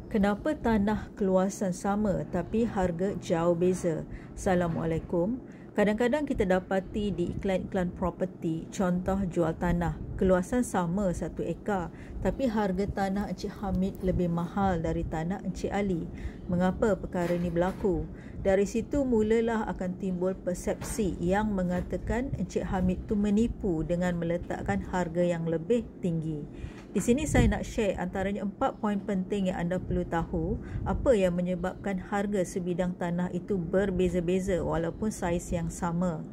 Kenapa tanah keluasan sama tapi harga jauh beza? Assalamualaikum. Kadang-kadang kita dapati di iklan-iklan properti, contoh jual tanah, keluasan sama 1 ekar, tapi harga tanah Encik Hamid lebih mahal dari tanah Encik Ali. Mengapa perkara ini berlaku? Dari situ mulalah akan timbul persepsi yang mengatakan Encik Hamid tu menipu dengan meletakkan harga yang lebih tinggi. Di sini saya nak share antaranya 4 poin penting yang anda perlu tahu apa yang menyebabkan harga sebidang tanah itu berbeza-beza walaupun saiz yang sama.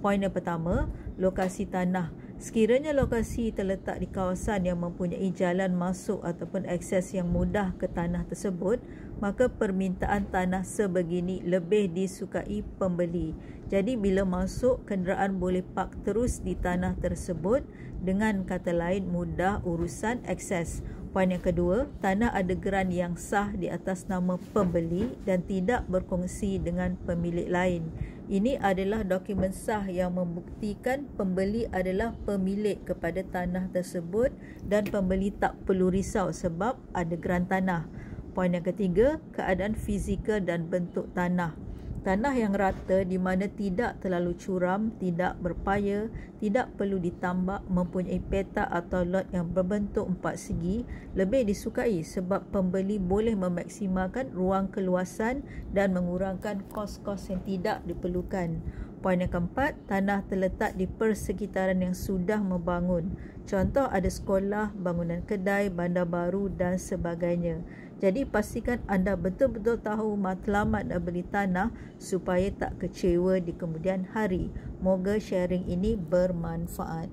Poin yang pertama, lokasi tanah. Sekiranya lokasi terletak di kawasan yang mempunyai jalan masuk ataupun akses yang mudah ke tanah tersebut, maka permintaan tanah sebegini lebih disukai pembeli. Jadi bila masuk, kenderaan boleh park terus di tanah tersebut, dengan kata lain mudah urusan akses. Poin yang kedua, tanah ada geran yang sah di atas nama pembeli dan tidak berkongsi dengan pemilik lain. Ini adalah dokumen sah yang membuktikan pembeli adalah pemilik kepada tanah tersebut dan pembeli tak perlu risau sebab ada geran tanah. Poin yang ketiga, keadaan fizikal dan bentuk tanah. Tanah yang rata di mana tidak terlalu curam, tidak berpaya, tidak perlu ditambak, mempunyai petak atau lot yang berbentuk 4 segi lebih disukai sebab pembeli boleh memaksimalkan ruang keluasan dan mengurangkan kos-kos yang tidak diperlukan. Poin yang keempat, tanah terletak di persekitaran yang sudah membangun. Contoh ada sekolah, bangunan kedai, bandar baru dan sebagainya. Jadi pastikan anda betul-betul tahu matlamat nak beli tanah supaya tak kecewa di kemudian hari. Moga sharing ini bermanfaat.